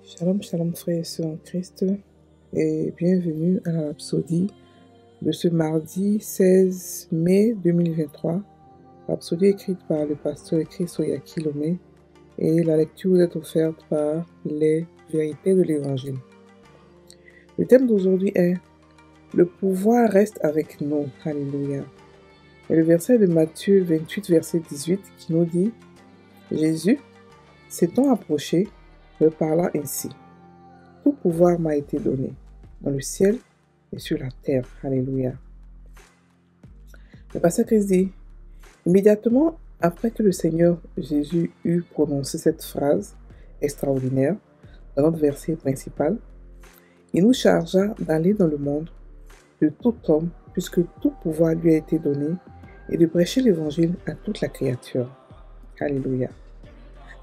Shalom, shalom frères et sœurs en Christ et bienvenue à la Rhapsodie de ce mardi 16 mai 2023. Rhapsodie écrite par le pasteur Chris Oyaki-Lomé et la lecture vous est offerte par les vérités de l'Évangile. Le thème d'aujourd'hui est « Le pouvoir reste avec nous ». Alléluia. Et le verset de Matthieu 28, verset 18 qui nous dit « Jésus, s'étant approché, me parla ainsi. Tout pouvoir m'a été donné, dans le ciel et sur la terre. » Alléluia. Le pasteur Christ dit, immédiatement après que le Seigneur Jésus eut prononcé cette phrase extraordinaire dans notre verset principal, il nous chargea d'aller dans le monde de tout homme, puisque tout pouvoir lui a été donné, et de prêcher l'évangile à toute la créature. Alléluia.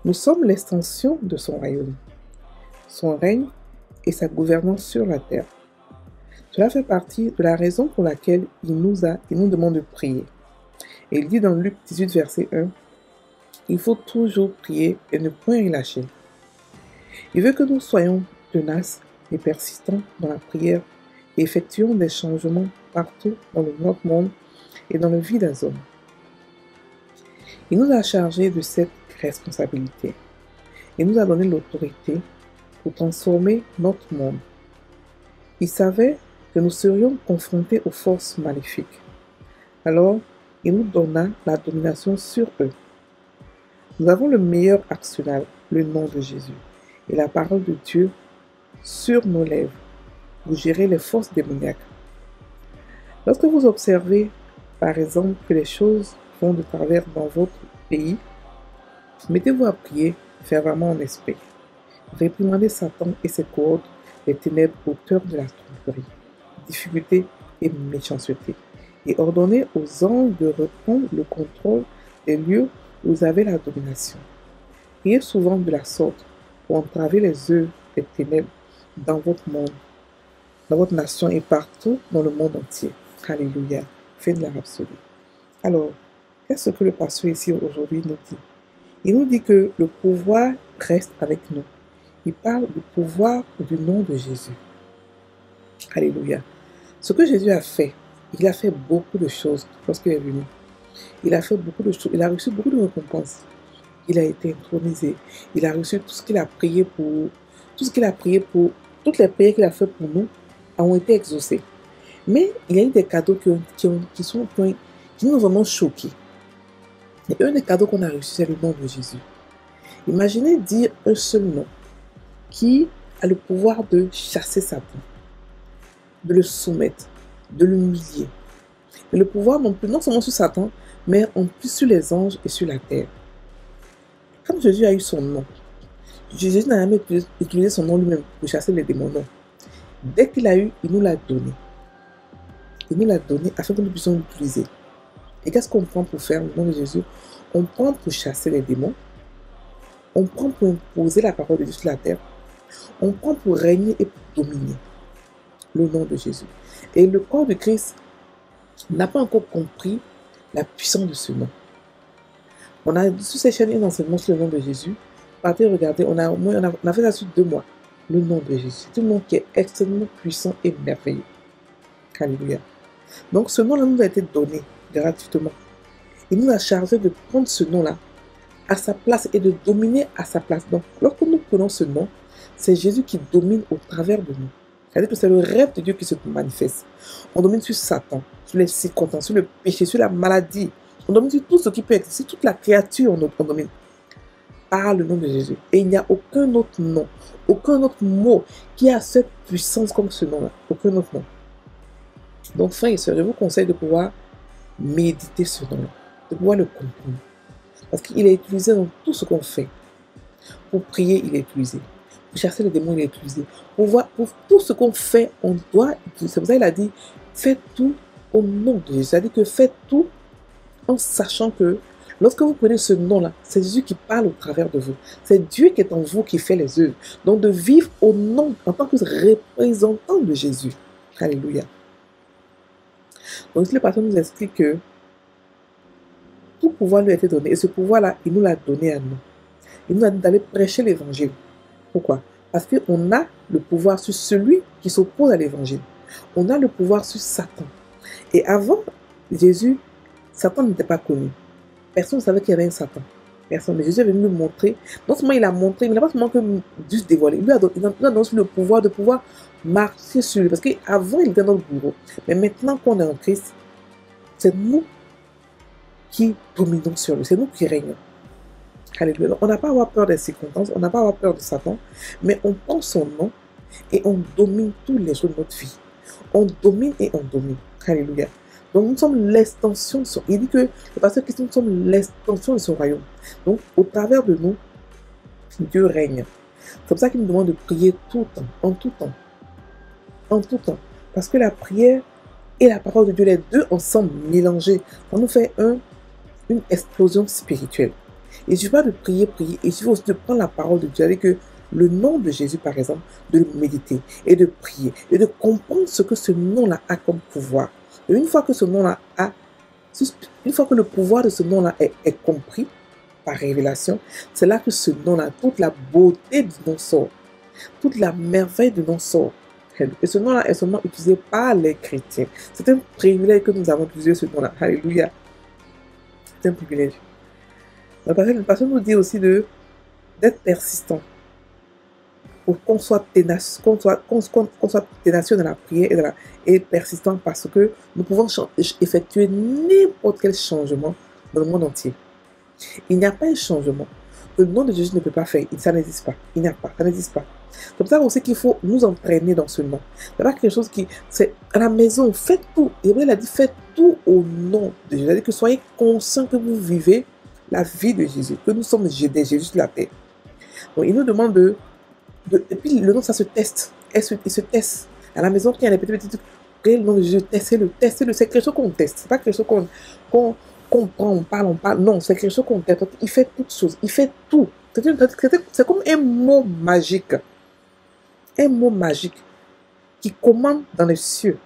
Nous sommes l'extension de son royaume, son règne et sa gouvernance sur la terre. Cela fait partie de la raison pour laquelle il nous demande de prier. Et il dit dans Luc 18, verset 1, « Il faut toujours prier et ne point relâcher. » Il veut que nous soyons tenaces et persistants dans la prière et effectuons des changements partout dans notre monde et dans la vie des hommes. Il nous a chargés de cette responsabilité. Il nous a donné l'autorité pour transformer notre monde. Il savait que nous serions confrontés aux forces maléfiques. Alors, il nous donna la domination sur eux. Nous avons le meilleur arsenal, le nom de Jésus, et la parole de Dieu sur nos lèvres pour gérer les forces démoniaques. Lorsque vous observez, par exemple, que les choses vont de travers dans votre pays, mettez-vous à prier fervemment en esprit. Réprimandez Satan et ses cohortes des ténèbres, auteurs de la tromperie, difficulté et méchanceté, et ordonnez aux anges de reprendre le contrôle des lieux où vous avez la domination. Priez souvent de la sorte pour entraver les œuvres des ténèbres dans votre monde, dans votre nation et partout dans le monde entier. Alléluia. Fin de la Rhapsodie. Alors, qu'est-ce que le pasteur ici aujourd'hui nous dit? Il nous dit que le pouvoir reste avec nous. Il parle du pouvoir du nom de Jésus. Alléluia. Ce que Jésus a fait, il a fait beaucoup de choses lorsqu'il est venu. Il a fait beaucoup de choses. Il a reçu beaucoup de récompenses. Il a été intronisé. Il a reçu tout ce qu'il a prié pour. Tout ce qu'il a prié pour. Toutes les prières qu'il a fait pour nous ont été exaucées. Mais il y a eu des cadeaux qui nous ont vraiment choqués. Et un des cadeaux qu'on a reçus, c'est le nom de Jésus. Imaginez dire un seul nom qui a le pouvoir de chasser Satan, de le soumettre, de l'humilier. Et le pouvoir non seulement sur Satan, mais en plus sur les anges et sur la terre. Quand Jésus a eu son nom, Jésus n'a jamais utilisé son nom lui-même pour chasser les démons, non. Dès qu'il a eu, il nous l'a donné. Il nous l'a donné afin que nous puissions l'utiliser. Et qu'est-ce qu'on prend pour faire le nom de Jésus? On prend pour chasser les démons. On prend pour imposer la parole de Dieu sur la terre. On prend pour régner et pour dominer le nom de Jésus. Et le corps de Christ n'a pas encore compris la puissance de ce nom. On a sur ces chaînes un enseignement sur le nom de Jésus. Partez regarder, on a fait ça sur 2 mois. Le nom de Jésus. C'est un nom qui est extrêmement puissant et merveilleux. Alléluia. Donc ce nom-là nous a été donné gratuitement. Il nous a chargé de prendre ce nom-là à sa place et de dominer à sa place. Donc lorsque nous prenons ce nom, c'est Jésus qui domine au travers de nous. C'est-à-dire que c'est le rêve de Dieu qui se manifeste. On domine sur Satan, sur les circonstances, sur le péché, sur la maladie. On domine sur tout ce qui peut exister, toute la créature, on domine par le nom de Jésus. Et il n'y a aucun autre nom, aucun autre mot qui a cette puissance comme ce nom-là. Aucun autre nom. Donc, frères et sœurs, je vous conseille de pouvoir méditer ce nom-là, de pouvoir le comprendre. Parce qu'il est utilisé dans tout ce qu'on fait. Pour prier, il est utilisé. Pour chasser les démons, il est utilisé. Pour tout ce qu'on fait, on doit utiliser. C'est pour ça qu'il a dit, faites tout au nom de Jésus. C'est-à-dire que faites tout en sachant que lorsque vous prenez ce nom-là, c'est Jésus qui parle au travers de vous. C'est Dieu qui est en vous qui fait les œuvres. Donc de vivre au nom, en tant que représentant de Jésus. Alléluia. Donc le pasteur nous explique que tout pouvoir lui a été donné. Et ce pouvoir-là, il nous l'a donné à nous. Il nous a dit d'aller prêcher l'évangile. Pourquoi? Parce qu'on a le pouvoir sur celui qui s'oppose à l'évangile. On a le pouvoir sur Satan. Et avant Jésus, Satan n'était pas connu. Personne ne savait qu'il y avait un Satan. Personne. Mais Jésus est venu nous montrer. Non seulement il a montré, il n'a pas seulement que juste dévoilé. Il a donné le pouvoir de pouvoir marcher sur lui. Parce qu'avant, il était notre bourreau. Mais maintenant qu'on est en Christ, c'est nous qui dominons sur lui. C'est nous qui régnons. Alléluia. On n'a pas à avoir peur des circonstances. On n'a pas à avoir peur de Satan. Mais on prend son nom et on domine tous les jours de notre vie. On domine et on domine. Alléluia. Donc nous sommes l'extension de son... Il dit que le pasteur Christ, nous sommes l'extension de son royaume. Donc au travers de nous, Dieu règne. C'est comme ça qu'il nous demande de prier tout le temps, en tout temps. En tout temps. Parce que la prière et la parole de Dieu, les deux ensemble mélangés, ça nous fait une explosion spirituelle. Il ne suffit pas de prier. Il suffit aussi de prendre la parole de Dieu avec que le nom de Jésus, par exemple, de le méditer et de prier et de comprendre ce que ce nom-là a comme pouvoir. Et une fois que ce nom-là une fois que le pouvoir de ce nom-là est compris par révélation, c'est là que ce nom-là, toute la beauté du nom sort, toute la merveille du nom sort. Et ce nom-là est seulement utilisé par les chrétiens. C'est un privilège que nous avons utilisé ce nom-là. Alléluia. C'est un privilège. Le pasteur nous dit aussi d'être persistant. Pour qu'on soit ténacieux, ténacieux dans la prière et persistant parce que nous pouvons effectuer n'importe quel changement dans le monde entier. Il n'y a pas un changement que le nom de Jésus ne peut pas faire. Ça n'existe pas. Il n'y a pas. Ça n'existe pas. C'est pour ça aussi qu'il faut nous entraîner dans ce nom. C'est pas quelque chose c'est à la maison, faites tout. Et il a dit, faites tout au nom de Jésus. C'est-à-dire que soyez conscients que vous vivez la vie de Jésus, que nous sommes des Jésus sur la terre. Donc il nous demande et puis le nom, ça se teste. Il se teste. À la maison, quand il y a des petits trucs, le nom de Jésus, testez-le. C'est quelque chose qu'on teste. C'est pas quelque chose qu'on prend, on parle. Non, c'est quelque chose qu'on teste. Il fait toutes choses. Il fait tout. C'est comme un mot magique. Un mot magique qui commande dans les cieux,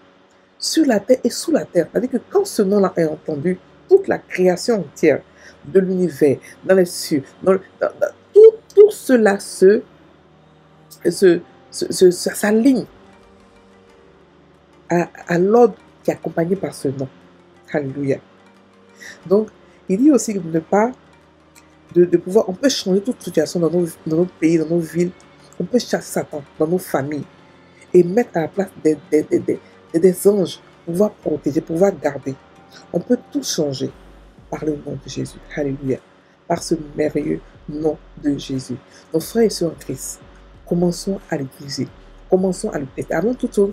sur la terre et sous la terre. C'est-à-dire que quand ce nom-là est entendu, toute la création entière de l'univers, dans les cieux, tout cela s'aligne à l'ordre qui est accompagné par ce nom. Alléluia. Donc, il dit aussi de pouvoir, on peut changer toute situation dans nos pays, dans nos villes. On peut chasser Satan dans nos familles et mettre à la place des anges pour pouvoir protéger, pour pouvoir garder. On peut tout changer par le nom de Jésus. Alléluia. Par ce merveilleux nom de Jésus. Nos frères et sœurs en Christ, commençons à l'utiliser. Commençons à le tester. Avant toute chose,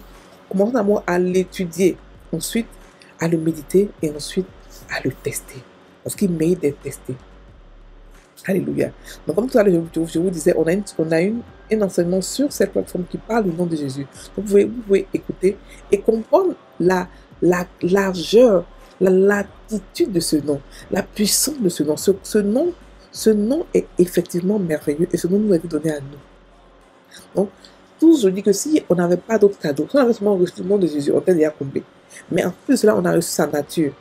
commençons d'abord à l'étudier. Ensuite, à le méditer et ensuite à le tester. Parce qu'il mérite d'être testé. Alléluia. Donc, comme tout à l'heure, je vous disais, on a un enseignement sur cette plateforme qui parle du nom de Jésus. Donc, vous pouvez écouter et comprendre la largeur, la latitude de ce nom, la puissance de ce nom. Ce nom est effectivement merveilleux et ce nom nous a été donné à nous. Donc, je dis que si on n'avait pas d'autres cadeaux, si on avait seulement reçu le nom de Jésus, on était déjà comblé. Mais en plus de cela, on a reçu sa nature.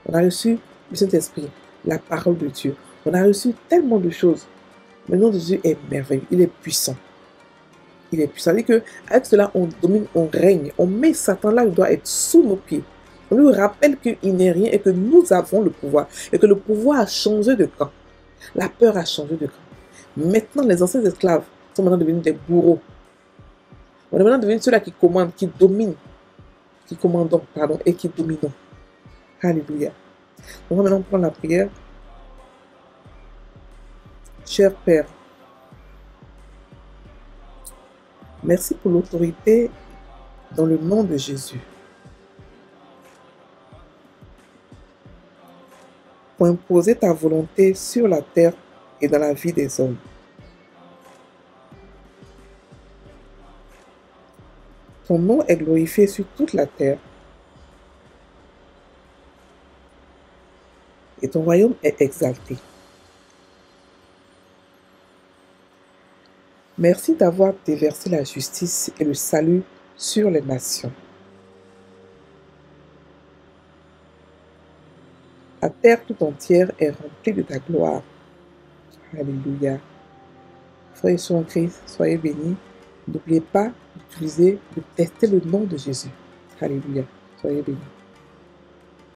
On a reçu le Saint-Esprit, la parole de Dieu. On a reçu tellement de choses. Le nom de Jésus est merveilleux. Il est puissant. Il est puissant. C'est-à-dire qu'avec cela, on domine, on règne. On met Satan là où il doit être sous nos pieds. On lui rappelle qu'il n'est rien et que nous avons le pouvoir. Et que le pouvoir a changé de camp. La peur a changé de camp. Maintenant, les anciens esclaves sont maintenant devenus des bourreaux. On est maintenant devenus ceux-là qui commandent, qui dominent, qui commandons, pardon, et qui dominons. Alléluia. On va maintenant prendre la prière. Cher Père, merci pour l'autorité dans le nom de Jésus. Pour imposer ta volonté sur la terre et dans la vie des hommes. Ton nom est glorifié sur toute la terre. Et ton royaume est exalté. Merci d'avoir déversé la justice et le salut sur les nations. La terre tout entière est remplie de ta gloire. Alléluia. Frères et sœurs en Christ, soyez bénis N'oubliez pas d'utiliser, de tester le nom de Jésus. Alléluia. Soyez bénis.